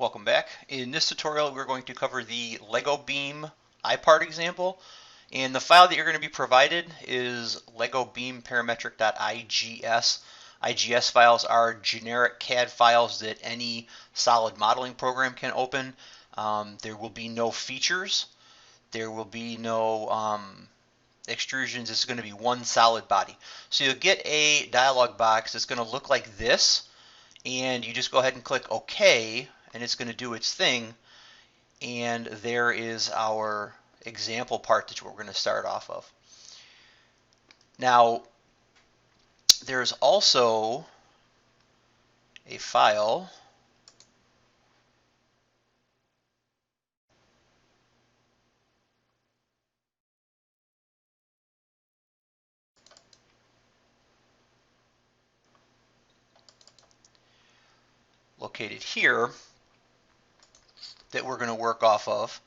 Welcome back. In this tutorial, we're going to cover the Lego Beam iPart example. And the file that you're going to be provided is legobeamparametric.igs. IGS files are generic CAD files that any solid modeling program can open. There will be no features. There will be no extrusions. It's going to be one solid body. So you'll get a dialog box that's going to look like this. And you just go ahead and click OK, and it's going to do its thing. And there is our example part that we're going to start off of. Now, there's also a file located here that we're going to work off of.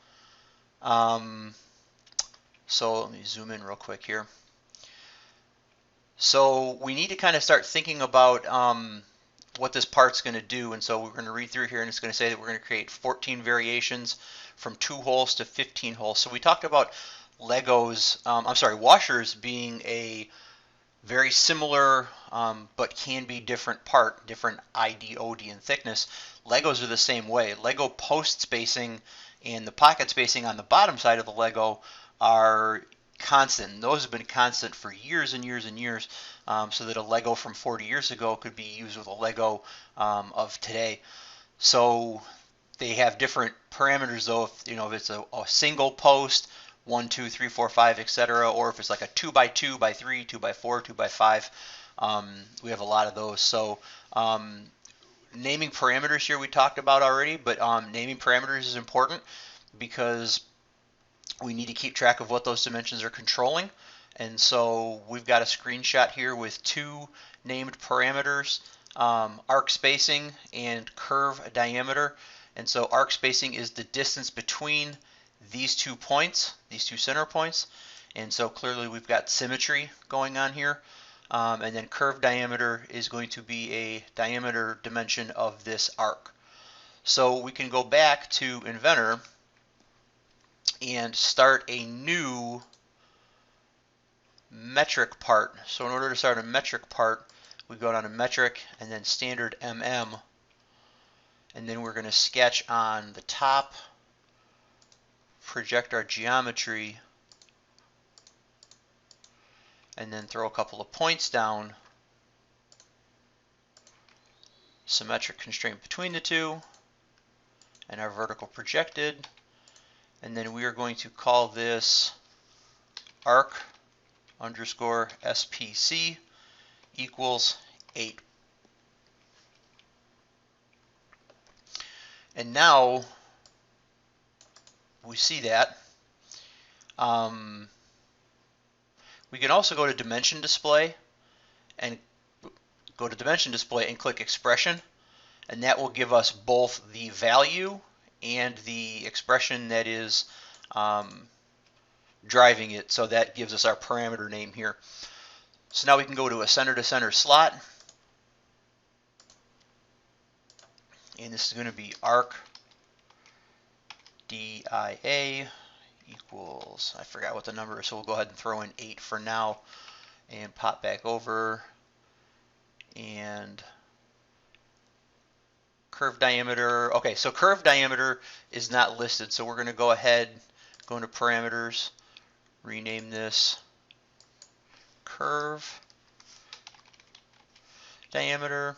So let me zoom in real quick here. So we need to kind of start thinking about what this part's going to do, and so we're going to read through here, and it's going to say that we're going to create 14 variations from 2 holes to 15 holes. So we talked about washers being a very similar but can be different part, different ID, OD, and thickness. Legos are the same way. Lego post spacing and the pocket spacing on the bottom side of the Lego are constant. Those have been constant for years and years and years, so that a Lego from 40 years ago could be used with a Lego of today. So they have different parameters though. If it's a single post, 1, 2, 3, 4, 5, etc., or if it's like a 2 by 2 by 3, 2 by 4, 2 by 5, we have a lot of those. So naming parameters here we talked about already, but naming parameters is important because we need to keep track of what those dimensions are controlling. And so we've got a screenshot here with 2 named parameters, arc spacing and curve diameter. And so arc spacing is the distance between these 2 points, these 2 center points. And so clearly we've got symmetry going on here. And then curve diameter is going to be a diameter dimension of this arc. So we can go back to Inventor and start a new metric part. So in order to start a metric part, we go down to metric and then standard MM, and then we're going to sketch on the top, project our geometry, and then throw a couple of points down, symmetric constraint between the two, and our vertical projected. And then we are going to call this arc underscore SPC equals 8. And now we see that. We can also go to dimension display and click expression, and that will give us both the value and the expression that is driving it. So that gives us our parameter name here. So now we can go to a center to center slot, and this is going to be arc DIA equals, I forgot what the number is, so we'll go ahead and throw in 8 for now and pop back over, and curve diameter. Okay, so curve diameter is not listed, so we're going to go ahead, go into parameters, rename this curve diameter,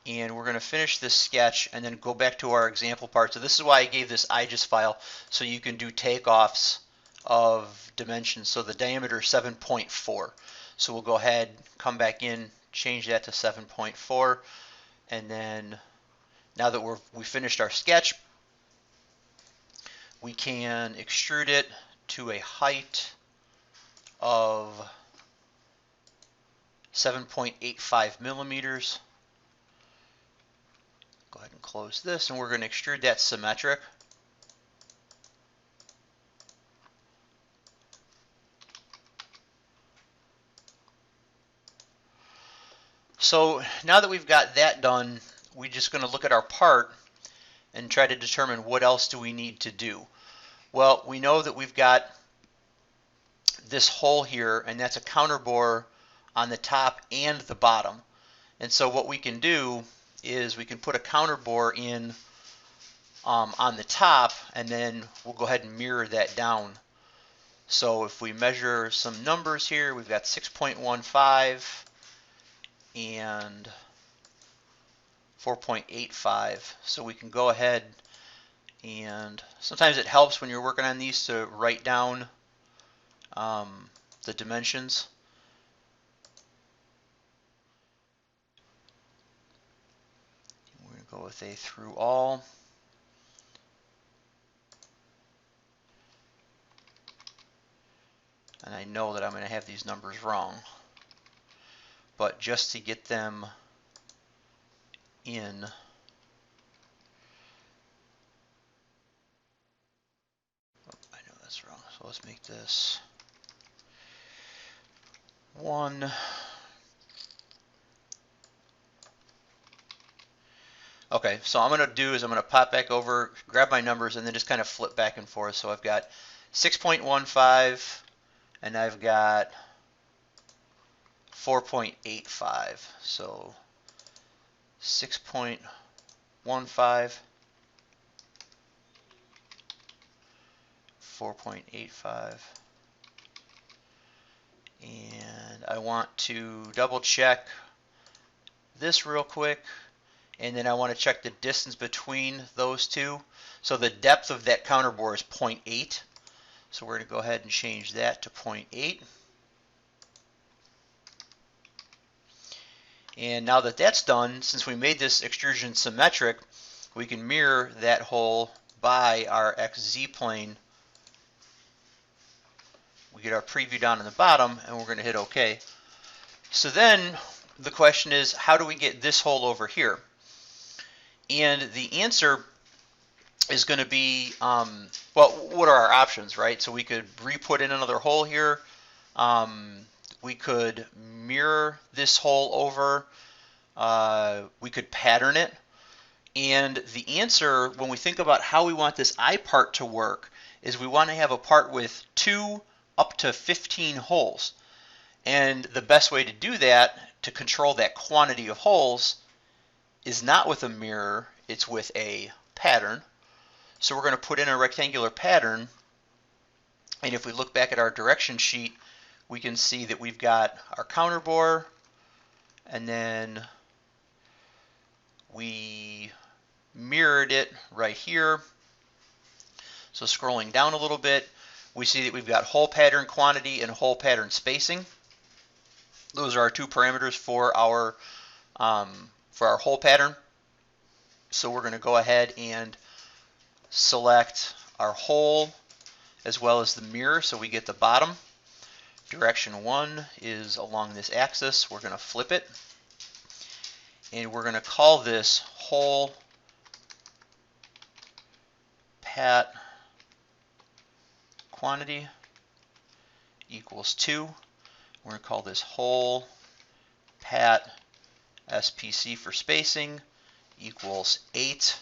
and we're going to finish this sketch and then go back to our example part. So this is why I gave this IGES file, so you can do takeoffs of dimensions. So the diameter is 7.4. So we'll go ahead, come back in, change that to 7.4, and then now that we finished our sketch, we can extrude it to a height of 7.85 millimeters. Go ahead and close this, and we're going to extrude that symmetric. So now that we've got that done, we're just going to look at our part and try to determine what else do we need to do. Well, we know that we've got this hole here, and that's a counterbore on the top and the bottom. And so what we can do is we can put a counterbore in on the top, and then we'll go ahead and mirror that down. So if we measure some numbers here, we've got 6.15 and 4.85. So we can go ahead, and sometimes it helps when you're working on these to write down the dimensions. We're going to go with a through all. And I know that I'm going to have these numbers wrong, but just to get them in, I know that's wrong, so let's make this 1. Okay, so I'm going to do is I'm going to pop back over, grab my numbers, and then just kind of flip back and forth. So I've got 6.15, and I've got 4.85. So 6.15, 4.85. And I want to double check this real quick. And then I want to check the distance between those two. So the depth of that counterbore is 0.8. So we're going to go ahead and change that to 0.8. And now that that's done, since we made this extrusion symmetric, we can mirror that hole by our XZ plane. We get our preview down in the bottom, and we're going to hit OK. So then the question is, how do we get this hole over here? And the answer is going to be, well, what are our options, right? So we could re-put in another hole here. We could mirror this hole over. We could pattern it. And the answer, when we think about how we want this eye part to work, is we want to have a part with 2 up to 15 holes. And the best way to do that, to control that quantity of holes, is not with a mirror, it's with a pattern. So we're going to put in a rectangular pattern, and if we look back at our direction sheet, we can see that we've got our counterbore, and then we mirrored it right here. So scrolling down a little bit, we see that we've got hole pattern quantity and hole pattern spacing. Those are our 2 parameters for our hole pattern. So we're going to go ahead and select our hole as well as the mirror, so we get the bottom. Direction 1 is along this axis. We're going to flip it, and we're going to call this hole pat quantity equals 2. We're going to call this hole pat SPC for spacing equals 8.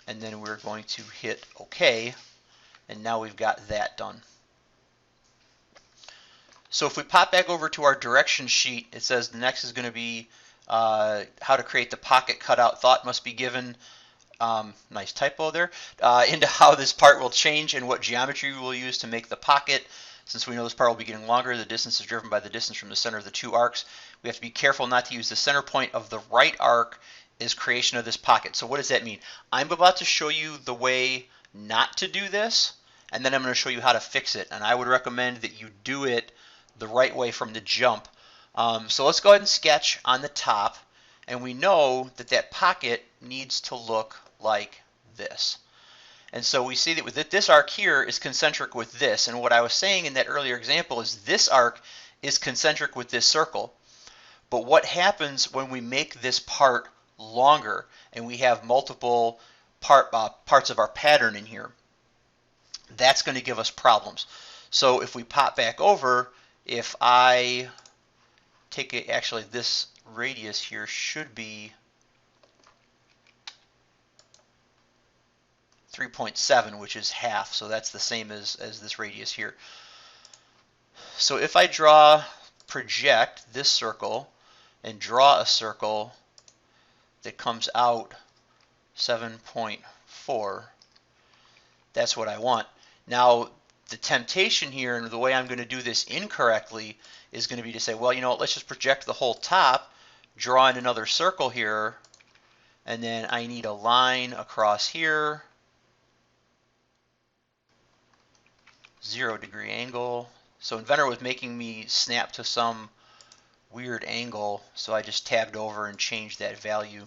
And then we're going to hit OK. And now we've got that done. So if we pop back over to our direction sheet, it says the next is going to be how to create the pocket cutout. Thought must be given, nice typo there, into how this part will change and what geometry we'll use to make the pocket. Since we know this part will be getting longer, the distance is driven by the distance from the center of the 2 arcs. We have to be careful not to use the center point of the right arc as creation of this pocket. So what does that mean? I'm about to show you the way not to do this, and then I'm going to show you how to fix it. And I would recommend that you do it the right way from the jump. So let's go ahead and sketch on the top, and we know that that pocket needs to look like this. And so we see that this arc here is concentric with this. And what I was saying in that earlier example is this arc is concentric with this circle. But what happens when we make this part longer and we have multiple parts of our pattern in here? That's going to give us problems. So if we pop back over, if I take it, actually this radius here should be 3.7, which is half, so that's the same as this radius here. So if I project this circle and draw a circle that comes out 7.4, that's what I want. Now, the temptation here, and the way I'm going to do this incorrectly, is going to be to say, well, you know what, let's just project the whole top, draw in another circle here, and then I need a line across here, 0-degree angle. So Inventor was making me snap to some weird angle, so I just tabbed over and changed that value.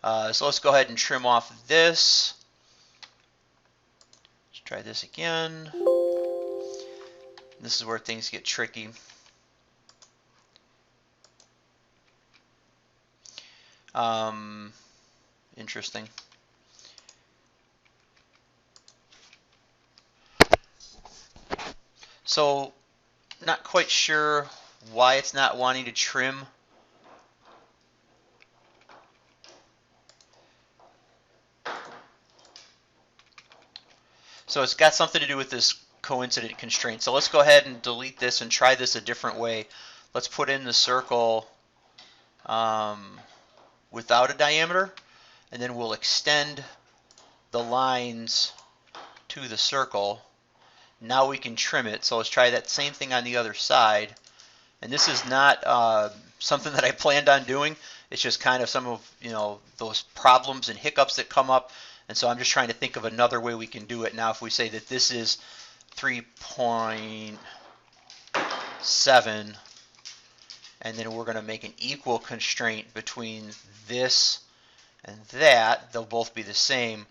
So let's go ahead and trim off this. Let's try this again. This is where things get tricky. Interesting. So, not quite sure why it's not wanting to trim. So it's got something to do with this coincident constraint. So let's go ahead and delete this and try this a different way. Let's put in the circle without a diameter, and then we'll extend the lines to the circle. Now we can trim it. So let's try that same thing on the other side. And this is not something that I planned on doing. It's just kind of some of those problems and hiccups that come up. And so I'm just trying to think of another way we can do it. Now if we say that this is 3.7, and then we're going to make an equal constraint between this and that, they'll both be the same.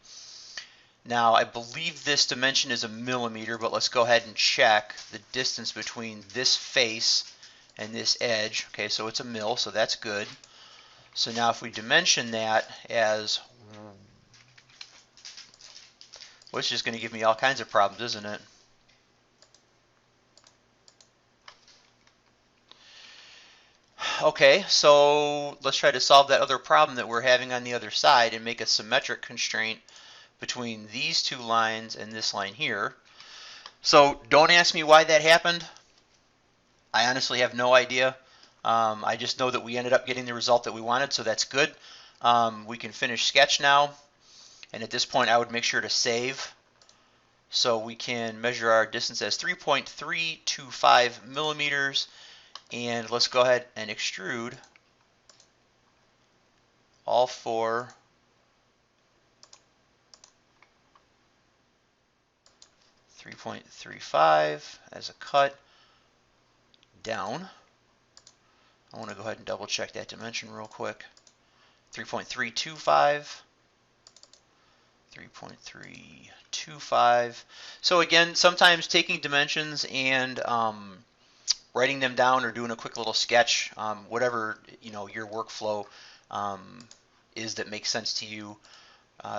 Now I believe this dimension is a millimeter, but let's go ahead and check the distance between this face and this edge. Okay, so it's a mil, so that's good. So now if we dimension that as, well, it's just going to give me all kinds of problems, isn't it? Okay, so let's try to solve that other problem that we're having on the other side and make a symmetric constraint between these two lines and this line here. So don't ask me why that happened. I honestly have no idea. I just know that we ended up getting the result that we wanted, so that's good. We can finish sketch now, and at this point I would make sure to save. So we can measure our distance as 3.325 millimeters, and let's go ahead and extrude all four .35 as a cut down. I want to go ahead and double check that dimension real quick. 3.325, 3.325. So again, sometimes taking dimensions and writing them down or doing a quick little sketch, whatever your workflow is that makes sense to you,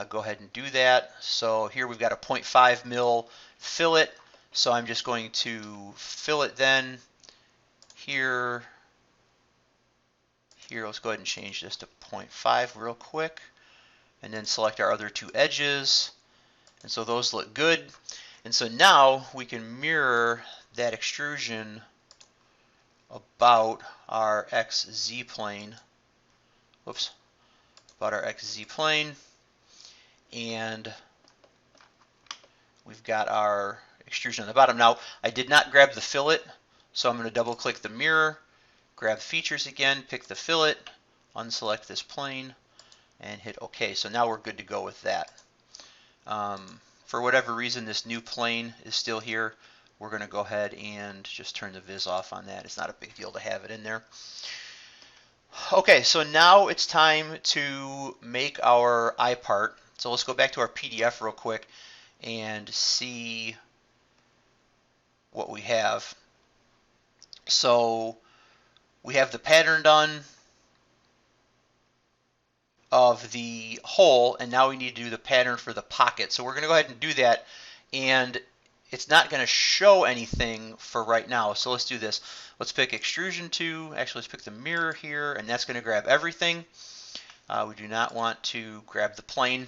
go ahead and do that. So here we've got a 0.5 mil fillet, so I'm just going to fillet then here. Let's go ahead and change this to 0.5 real quick, and then select our other two edges, and so those look good. And so now we can mirror that extrusion about our XZ plane. Whoops, about our XZ plane, and we've got our extrusion on the bottom. Now I did not grab the fillet, so I'm going to double click the mirror, grab features again, pick the fillet, unselect this plane, and hit OK. So now we're good to go with that. For whatever reason, this new plane is still here. We're going to go ahead and just turn the viz off on that. It's not a big deal to have it in there. Okay, so now it's time to make our eye part. So let's go back to our PDF real quick and see what we have. So we have the pattern done of the hole, and now we need to do the pattern for the pocket. So we're going to go ahead and do that, and it's not going to show anything for right now. So let's do this. Let's pick extrusion 2. Actually, let's pick the mirror here, and that's going to grab everything. We do not want to grab the plane.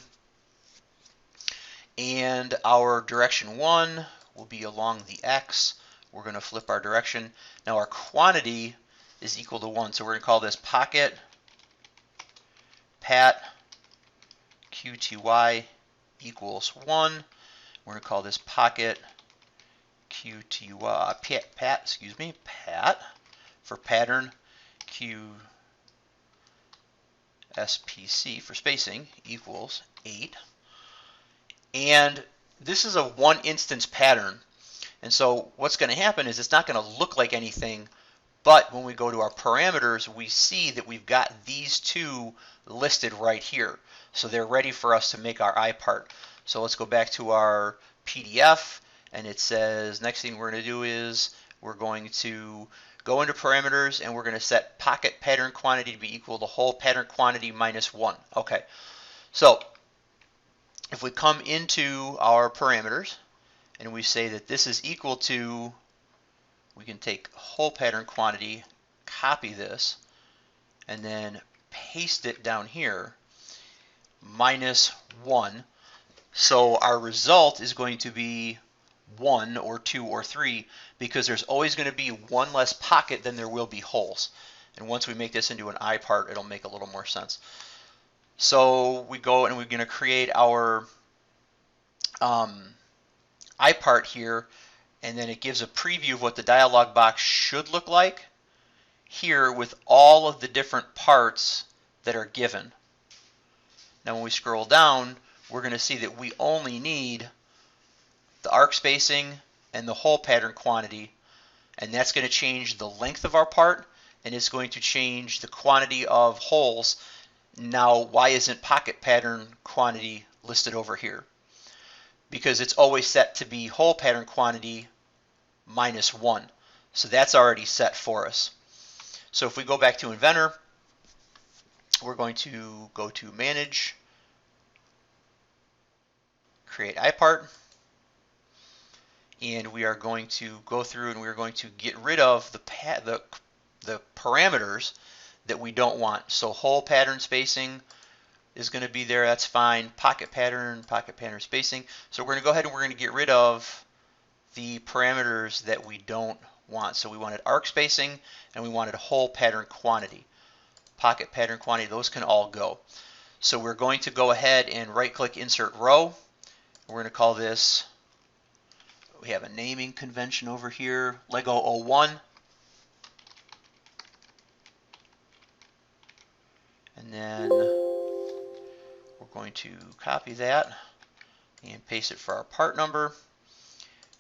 And our direction 1 will be along the x. We're going to flip our direction. Now our quantity is equal to 1, so we're going to call this pocket pat qty equals 1. We're going to call this pocket qty pat for pattern, qspc for spacing equals 8. And this is a one instance pattern. And so what's going to happen is it's not going to look like anything, but when we go to our parameters, we see that we've got these two listed right here. So they're ready for us to make our eye part. So let's go back to our PDF, and it says next thing we're going to do is we're going to go into parameters, and we're going to set pocket pattern quantity to be equal to whole pattern quantity minus 1. Okay, so if we come into our parameters and we say that this is equal to, we can take whole pattern quantity, copy this, and then paste it down here, minus 1. So our result is going to be 1 or 2 or 3, because there's always going to be one less pocket than there will be holes. And once we make this into an eye part, it'll make a little more sense. So we go and we're going to create our eye part here, and then it gives a preview of what the dialog box should look like here with all of the different parts that are given. Now when we scroll down, we're going to see that we only need the arc spacing and the whole pattern quantity, and that's going to change the length of our part, and it's going to change the quantity of holes. Now, why isn't pocket pattern quantity listed over here? Because it's always set to be whole pattern quantity minus 1. So that's already set for us. So if we go back to Inventor, we're going to go to Manage, Create Eye Part, and we are going to go through and we're going to get rid of the parameters that we don't want. So whole pattern spacing is going to be there, that's fine. Pocket pattern spacing. So we're going to go ahead and we're going to get rid of the parameters that we don't want. So we wanted arc spacing and we wanted whole pattern quantity. Pocket pattern quantity, those can all go. So we're going to go ahead and right click Insert Row. We're going to call this, we have a naming convention over here, Lego 01. And then we're going to copy that and paste it for our part number.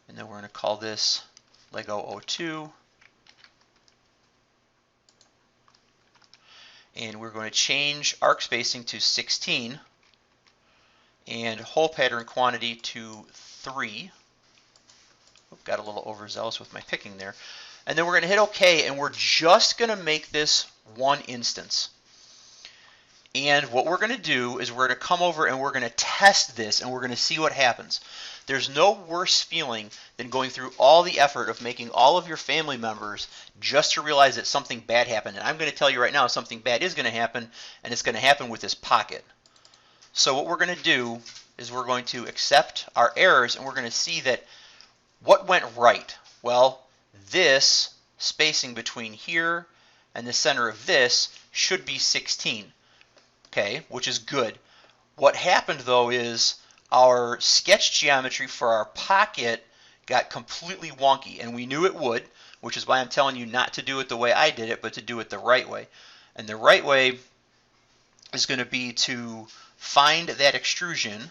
And then we're going to call this Lego 02. And we're going to change arc spacing to 16 and whole pattern quantity to 3. Got a little overzealous with my picking there. And then we're going to hit OK, and we're just going to make this one instance. And what we're going to do is we're going to come over and we're going to test this, and we're going to see what happens. There's no worse feeling than going through all the effort of making all of your family members just to realize that something bad happened. And I'm going to tell you right now, something bad is going to happen, and it's going to happen with this pocket. So what we're going to do is we're going to accept our errors, and we're going to see that what went right. Well, this spacing between here and the center of this should be 16. Okay, which is good. What happened though is our sketch geometry for our pocket got completely wonky, and we knew it would, which is why I'm telling you not to do it the way I did it, but to do it the right way. And the right way is going to be to find that extrusion,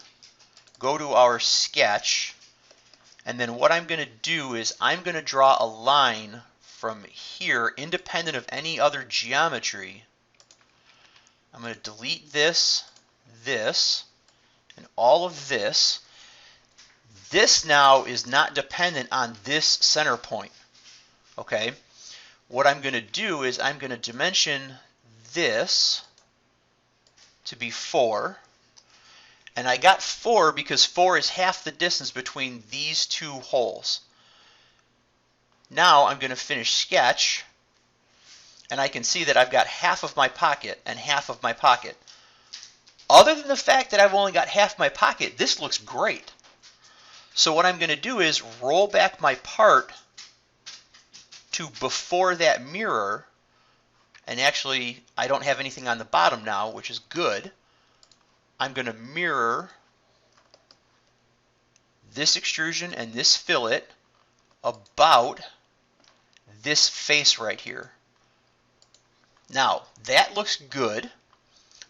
go to our sketch, and then what I'm going to do is I'm going to draw a line from here independent of any other geometry. I'm going to delete this, and all of this. This now is not dependent on this center point. Okay? What I'm going to do is I'm going to dimension this to be 4. And I got 4 because 4 is half the distance between these two holes. Now I'm going to finish sketch, and I can see that I've got half of my pocket and half of my pocket. other than the fact that I've only got half my pocket, this looks great. So what I'm going to do is roll back my part to before that mirror, and actually I don't have anything on the bottom now, which is good. I'm going to mirror this extrusion and this fillet about this face right here. Now that looks good.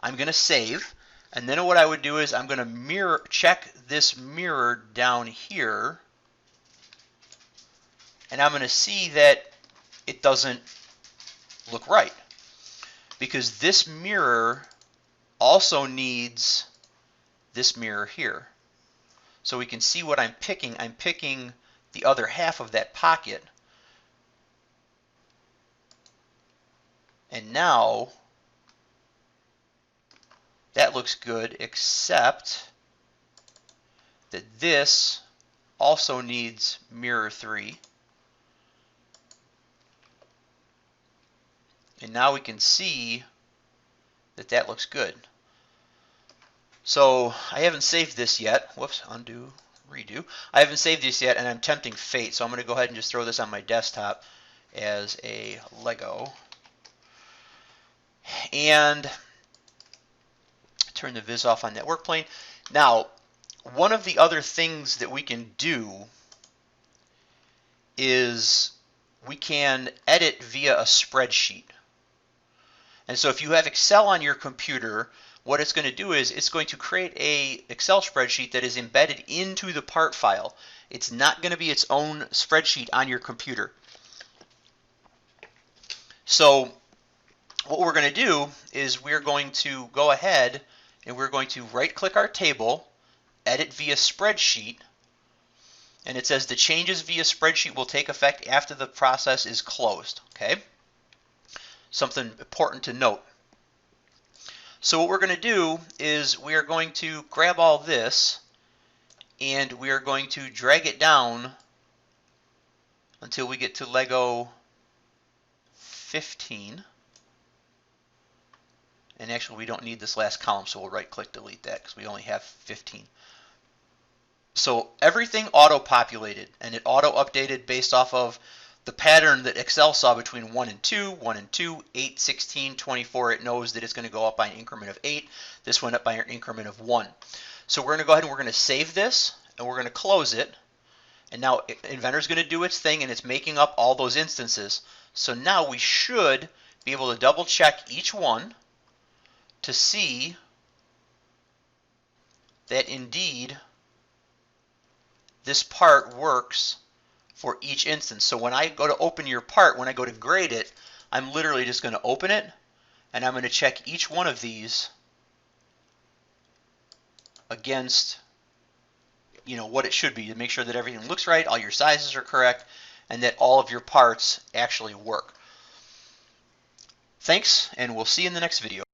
I'm going to save, and then what I would do is I'm going to check this mirror down here, and I'm going to see that it doesn't look right, because this mirror also needs this mirror here. So we can see what I'm picking. I'm picking the other half of that pocket. And now that looks good, except that this also needs mirror 3. And now we can see that that looks good. So I haven't saved this yet. Whoops, undo, redo. I haven't saved this yet, and I'm tempting fate. So I'm going to go ahead and just throw this on my desktop as a Lego. And turn the viz off on that work plane. Now, one of the other things that we can do is we can edit via a spreadsheet. And so if you have Excel on your computer, what it's going to do is it's going to create a Excel spreadsheet that is embedded into the part file. It's not going to be its own spreadsheet on your computer. So what we're going to do is we're going to go ahead and we're going to right-click our table, edit via spreadsheet, and it says the changes via spreadsheet will take effect after the process is closed. Okay? Something important to note. So what we're going to do is we are going to grab all this and we are going to drag it down until we get to Lego 15. And actually we don't need this last column, so we'll right-click delete that because we only have 15. So everything auto-populated, and it auto-updated based off of the pattern that Excel saw between 1 and 2, 1 and 2, 8, 16, 24. It knows that it's going to go up by an increment of 8. This went up by an increment of 1. So we're going to go ahead and we're going to save this, and we're going to close it. And now Inventor's going to do its thing, and it's making up all those instances. So now we should be able to double check each one to see that indeed this part works for each instance. So when I go to open your part, when I go to grade it, I'm literally just going to open it, and I'm going to check each one of these against, you know, what it should be to make sure that everything looks right, all your sizes are correct, and that all of your parts actually work. Thanks, and we'll see you in the next video.